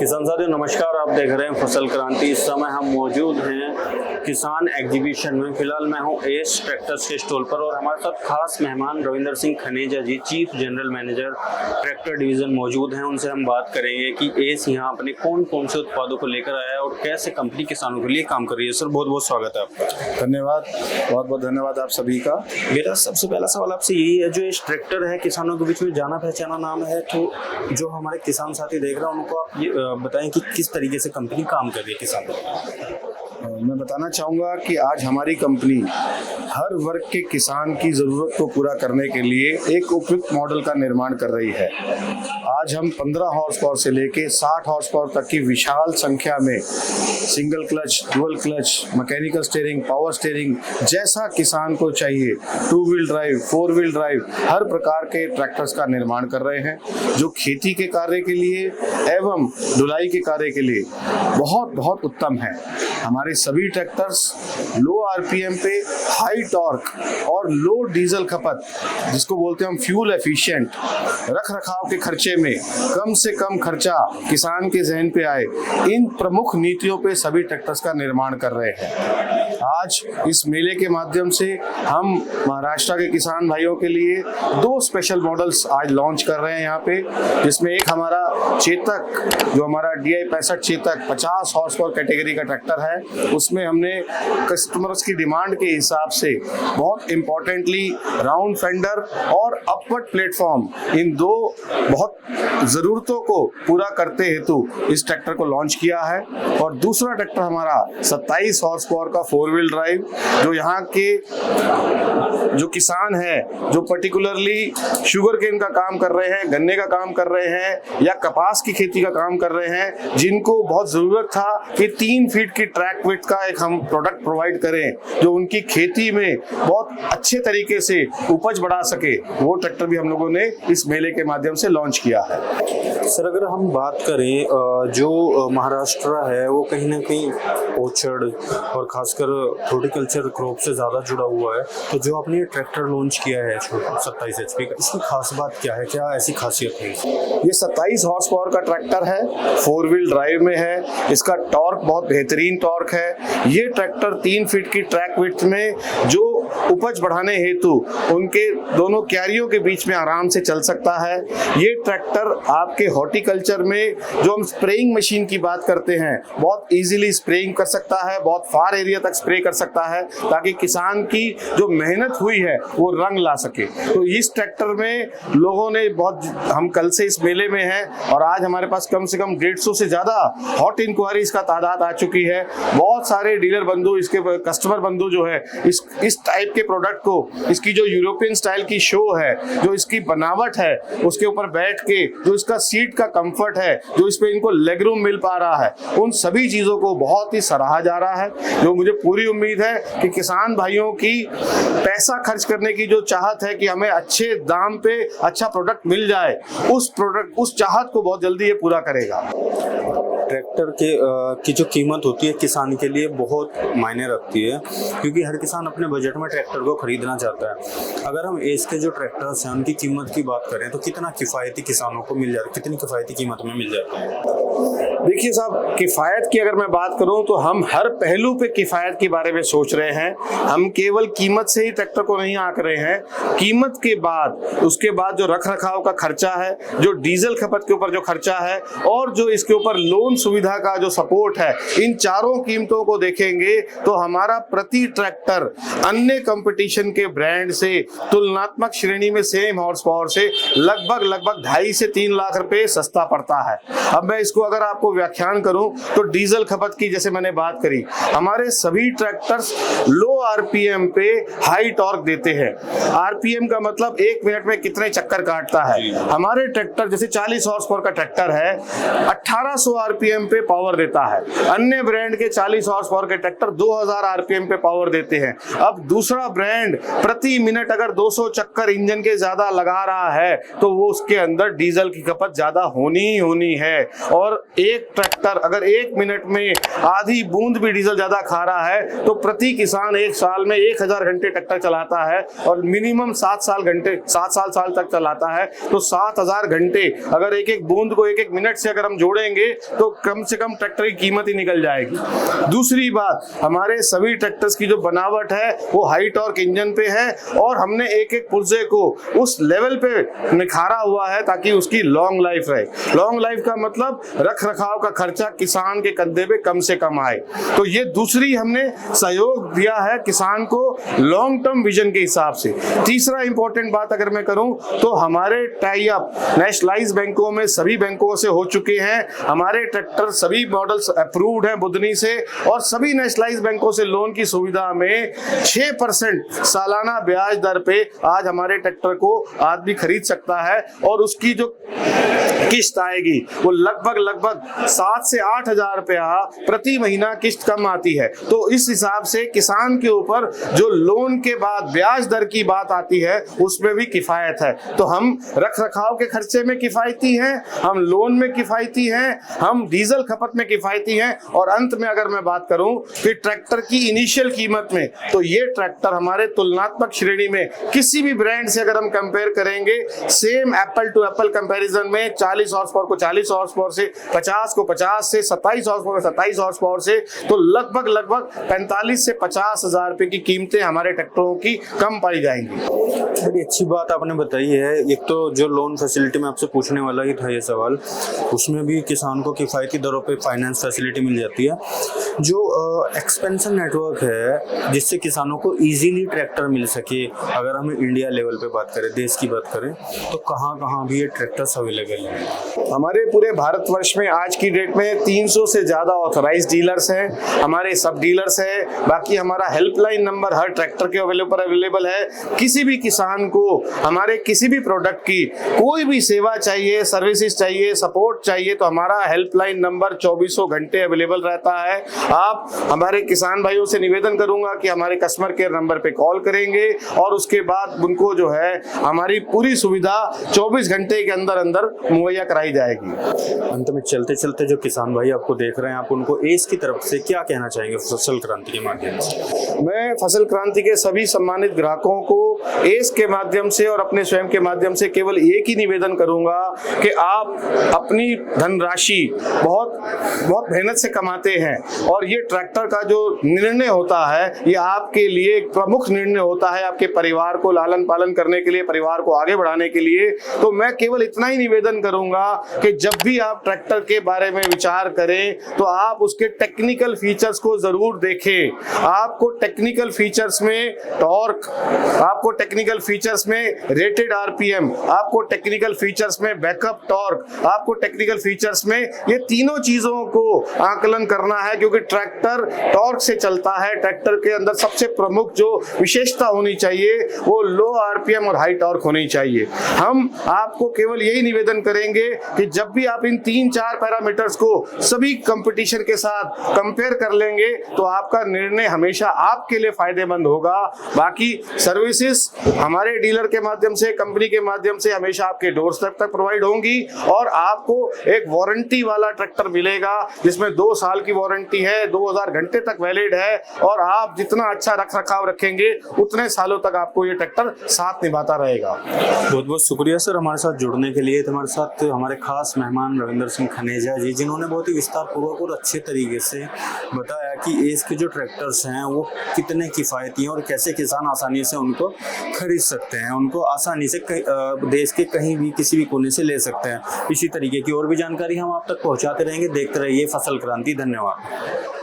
किसान साथियों नमस्कार, आप देख रहे हैं फसल क्रांति। इस समय हम मौजूद हैं किसान एग्जीबिशन में। फिलहाल मैं हूं एस ट्रैक्टर्स के स्टॉल पर और हमारे साथ खास मेहमान Ravinder Singh Khaneja ji, chief general manager tractor division मौजूद हैं। उनसे हम बात करेंगे कि एस यहाँ अपने कौन कौन से उत्पादों को लेकर आया है और कैसे कंपनी किसानों के लिए काम कर रही है। सर बहुत बहुत स्वागत है आपका। धन्यवाद, बहुत बहुत धन्यवाद आप सभी का। मेरा सबसे पहला सवाल आपसे यही है, जो इस ट्रैक्टर है किसानों के बीच में जाना पहचाना नाम है, तो जो हमारे किसान साथी देख रहे हैं उनको आप ये बताएं कि किस तरीके से कंपनी काम कर रही है किसानों। मैं बताना चाहूँगा कि आज हमारी कंपनी हर वर्ग के किसान की ज़रूरत को पूरा करने के लिए एक उपयुक्त मॉडल का निर्माण कर रही है। आज हम 15 हॉर्स पावर से लेके 60 हॉर्स पावर तक की विशाल संख्या में single clutch, dual clutch, mechanical steering, power steering जैसा किसान को चाहिए, 2 व्हील ड्राइव, 4 व्हील ड्राइव, हर प्रकार के ट्रैक्टर्स का निर्माण कर रहे हैं, जो खेती के कार्य के लिए एवं ढुलाई के कार्य के लिए बहुत बहुत उत्तम है। हमारे सभी ट्रैक्टर्स लो आरपीएम पे हाई टॉर्क और लो डीजल खपत, जिसको बोलते हैं हम फ्यूल एफिशिएंट, रख रखाव के खर्चे में कम से कम खर्चा किसान के जहन पे आए, इन प्रमुख नीतियों पे सभी ट्रैक्टर्स का निर्माण कर रहे हैं। आज इस मेले के माध्यम से हम महाराष्ट्र के किसान भाइयों के लिए 2 स्पेशल मॉडल्स आज लॉन्च कर रहे हैं यहाँ पे, जिसमें एक हमारा चेतक, जो हमारा DI 65 Chetak 50 horse power category का ट्रैक्टर है, उसमें हमने कस्टमर्स की डिमांड के हिसाब से बहुत इम्पोर्टेंटली राउंड फेंडर और अपवर्ड प्लेटफॉर्म, इन 2 बहुत ज़रूरतों को पूरा करते हेतु इस ट्रैक्टर को लॉन्च किया है। और दूसरा ट्रैक्टर हमारा 27 हॉर्स पावर का 4 व्हील ड्राइव, जो यहाँ के जो किसान हैं, जो पर्टिकुलरली शुगर केन का काम कर रहे हैं, गन्ने का काम कर रहे हैं या कपास की खेती का काम कर रहे हैं, जिनको बहुत ज़रूरत था कि 3 फीट की ट्रैक विड्थ का एक हम प्रोडक्ट प्रोवाइड करें, जो उनकी खेती में बहुत अच्छे तरीके से उपज बढ़ा सके, वो ट्रैक्टर भी हम लोगों ने इस मेले के माध्यम से लॉन्च किया है। सर अगर हम बात करें, जो महाराष्ट्र है वो कहीं ना कहीं ऑर्चर्ड और खासकर हॉर्टिकल्चर क्रॉप से ज़्यादा जुड़ा हुआ है, तो जो आपने ये ट्रैक्टर लॉन्च किया है 27 HP का, इसकी खास बात क्या है, क्या ऐसी खासियत है? ये 27 हॉर्स पावर का ट्रैक्टर है, 4 व्हील ड्राइव में है, इसका टॉर्क बहुत बेहतरीन टॉर्क है। ये ट्रैक्टर 3 फीट की ट्रैक विड्थ में जो उपज बढ़ाने हेतु उनके दोनों क्यारियों के बीच में आराम से चल सकता है। ये ट्रैक्टर आपके हॉर्टिकल्चर में जो हम स्प्रेइंग मशीन की बात करते हैं, बहुत इजीली स्प्रेइंग कर सकता है, बहुत फार एरिया तक स्प्रे कर सकता है, ताकि किसान की जो मेहनत हुई है वो रंग ला सके। तो इस ट्रैक्टर में लोगों ने बहुत, हम कल से इस मेले में हैं और आज हमारे पास कम से कम 150 से ज़्यादा हॉट इंक्वायरीज का तादाद आ चुकी है। बहुत सारे डीलर बंधु, इसके कस्टमर बंधु जो है इस टाइप के प्रोडक्ट को, इसकी जो यूरोपियन स्टाइल की शो है, जो इसकी बनावट है, उसके ऊपर बैठ के जो इसका सीट का कंफर्ट है, जो इस पे इनको लेग रूम मिल पा रहा है, उन सभी चीज़ों को बहुत ही सराहा जा रहा है। जो मुझे पूरी उम्मीद है कि किसान भाइयों की पैसा खर्च करने की जो चाहत है कि हमें अच्छे दाम पे अच्छा प्रोडक्ट मिल जाए, उस चाहत को बहुत जल्दी ये पूरा करेगा। ट्रैक्टर की जो कीमत होती है किसान के लिए बहुत मायने रखती है, क्योंकि हर किसान अपने बजट में ट्रैक्टर को खरीदना चाहता है। अगर हम एस के जो ट्रैक्टर्स हैं उनकी कीमत की बात करें तो कितना किफ़ायती किसानों को मिल जाता है, कितनी किफ़ायती कीमत में मिल जाता है? देखिए साहब, किफ़ायत की अगर मैं बात करूं तो हम हर पहलू पे किफ़ायत के बारे में सोच रहे हैं। हम केवल कीमत से ही ट्रैक्टर को नहीं आंक रहे हैं, कीमत के बाद उसके बाद जो रख रखाव का खर्चा है, जो डीजल खपत के ऊपर जो खर्चा है और जो इसके ऊपर लोन सुविधा का जो सपोर्ट है, इन चारों कीमतों को देखेंगे तो हमारा प्रति ट्रैक्टर अन्य कंपटीशन के ब्रांड से तुलनात्मक श्रेणी में सेम हॉर्स पावर से लगभग 2.5 से 3 लाख रुपए सस्ता पड़ता है। अब मैं इसको अगर आपको व्याख्यान करूं तो डीजल खपत की जैसे मैंने बात करी, हमारे सभी ट्रैक्टर्स लो आरपीएम पे हाई टॉर्क देते हैं। आरपीएम का मतलब 1 मिनट में कितने चक्कर काटता है। हमारे ट्रैक्टर जैसे 40 हॉर्स पावर का ट्रैक्टर है, 1800 आरपीएम पे पावर देता है। अन्य ब्रांड के 40 हॉर्स पावर के ट्रैक्टर 2000 आरपीएम पे पावर देते हैं। अब दूसरा ब्रांड प्रति मिनट अगर 200 चक्कर इंजन के ज्यादा लगा रहा है तो वो उसके अंदर डीजल की खपत ज्यादा होनी ही होनी है। और एक ट्रैक्टर अगर 1 मिनट में आधी बूंद भी डीजल ज्यादा खा रहा है तो प्रति किसान 1 साल में 1000 घंटे ट्रैक्टर चलाता है और मिनिमम 7 साल तक चलाता है। तो 7000 घंटे अगर एक एक बूंद को 1-1 मिनट से अगर हम जोड़ेंगे तो कम से कम ट्रैक्टर की कीमत ही निकल जाएगी। दूसरी बात, हमारे सभी ट्रैक्टर्स की जो बनावट है वो हाई टॉर्क इंजन पे है और हमने एक एक पुर्जे को उस लेवल पे निखारा हुआ है ताकि उसकी लॉन्ग लाइफ रहे। लॉन्ग लाइफ का मतलब रख रखाव का खर्चा किसान के कंधे पे कम से कम आए। तो ये दूसरी हमने सहयोग दिया है किसान को लॉन्ग टर्म विजन के हिसाब से। तीसरा इंपॉर्टेंट बात अगर मैं करूं तो हमारे टाई अप नेशनलाइज बैंकों में सभी बैंकों से हो चुके हैं। हमारे ट्रैक्टर सभी मॉडल्स अप्रूव्ड हैं बुधनी से और सभी नेशनलाइज बैंकों से लोन की सुविधा में 6% सालाना ब्याज दर पे आज हमारे ट्रैक्टर को आदमी खरीद सकता है और उसकी जो किस्त आएगी वो लगभग 7 से 8 हजार रुपया प्रति महीना किस्त कम आती है। तो इस हिसाब से किसान के ऊपर जो लोन के बाद ब्याज दर की बात आती है उसमें भी किफायत है। तो हम रख रखाव के खर्चे में किफायती हैं, हम लोन में किफायती हैं, हम डीजल खपत में किफायती हैं और अंत में अगर मैं बात करूं कि ट्रैक्टर की इनिशियल कीमत में तो ये ट्रैक्टर हमारे तुलनात्मक श्रेणी में किसी भी ब्रांड से अगर हम कंपेयर करेंगे same apple to apple comparison में 40 हॉर्स पावर को 40 हॉर्स पावर से, 50 को 50 से, 27 हॉर्स पावर को 27 हॉर्स पावर से, तो लगभग 45 से 50 हजार रुपए की कीमतें हमारे ट्रैक्टरों की कम पाई जाएंगी। बड़ी अच्छी बात आपने बताई है। एक तो जो लोन फैसिलिटी में आपसे पूछने वाला ही था ये सवाल, उसमें भी किसान को किफ़ायती दरों पे फाइनेंस फैसिलिटी मिल जाती है। जो एक्सपेंशन नेटवर्क है जिससे किसानों को इजीली ट्रैक्टर मिल सके, अगर हम इंडिया लेवल पे बात करें, देश की बात करें, तो कहाँ भी ये ट्रैक्टर्स अवेलेबल हैं? हमारे पूरे भारतवर्ष में आज की डेट में 300 से ज़्यादा ऑथराइज्ड डीलर्स हैं, हमारे सब डीलर्स हैं। बाकी हमारा हेल्पलाइन नंबर हर ट्रैक्टर के अवेलेबल है। किसी भी किसान को हमारे किसी भी प्रोडक्ट की कोई भी सेवा चाहिए, सर्विसेज चाहिए, सपोर्ट चाहिए तो हमारा हेल्पलाइन नंबर 24 घंटे अवेलेबल रहता है। आप हमारे किसान भाइयों से निवेदन करूंगा कि हमारे कस्टमर केयर नंबर पे कॉल करेंगे और उसके बाद उनको जो है हमारी पूरी सुविधा 24 घंटे के अंदर मुहैया कराई जाएगी। अंत में चलते चलते जो किसान भाई आपको देख रहे हैं, आप उनको एस की तरफ से क्या कहना चाहेंगे फसल क्रांति के माध्यम से? मैं फसल क्रांति के सभी सम्मानित ग्राहकों को एस के माध्यम से और अपने स्वयं के माध्यम से केवल एक ही निवेदन करूंगा कि आप अपनी धनराशि बहुत मेहनत से कमाते हैं और ये ट्रैक्टर का जो निर्णय होता है ये आपके लिए एक प्रमुख निर्णय होता है, आपके परिवार को लालन पालन करने के लिए, परिवार को आगे बढ़ाने के लिए। तो मैं केवल इतना ही निवेदन करूंगा कि जब भी आप ट्रैक्टर के बारे में विचार करें तो आप उसके टेक्निकल फीचर्स को जरूर देखें। आपको टेक्निकल फीचर्स में टॉर्क, आपको टेक्निकल फीचर्स में रेटेड आरपीएम, आपको टेक्निकल फीचर्स में बैकअप टॉर्क, आपको टेक्निकल फीचर्स में ये तीनों चीजों को आकलन करना है क्योंकि ट्रैक्टर टॉर्क से चलता है। ट्रैक्टर के अंदर सबसे प्रमुख जो विशेषता होनी चाहिए वो लो आरपीएम और हाई टॉर्क होनी चाहिए। हम आपको केवल यही निवेदन करेंगे कि जब भी आप इन 3-4 पैरामीटर्स को सभी कंपटीशन के साथ कंपेयर कर लेंगे तो आपका निर्णय हमेशा आपके लिए फायदेमंद होगा। बाकी सर्विसेज हमारे डीलर के माध्यम से, कंपनी के माध्यम से हमेशा आपके डोर स्टेप तक प्रोवाइड होंगी और आपको एक वारंटी वाला ट्रैक्टर मिलेगा जिसमें 2 साल की वारंटी है, 2000 घंटे तक वैलिड है और आप जितना अच्छा रख रखाव रखेंगे उतने सालों तक आपको ये ट्रैक्टर साथ निभाता रहेगा। बहुत बहुत शुक्रिया सर हमारे साथ जुड़ने के लिए। हमारे साथ हमारे खास मेहमान रविंदर सिंह खनेजा जी, जिन्होंने बहुत ही विस्तार पूर्वक और अच्छे तरीके से बताया कि एस के जो ट्रैक्टर्स हैं वो कितने किफ़ायती हैं और कैसे किसान आसानी से उनको खरीद सकते हैं, उनको आसानी से देश के कहीं भी किसी भी कोने से ले सकते हैं। इसी तरीके की और भी जानकारी हम आप तक पहुंचाते रहेंगे। देखते रहिए फसल क्रांति। धन्यवाद।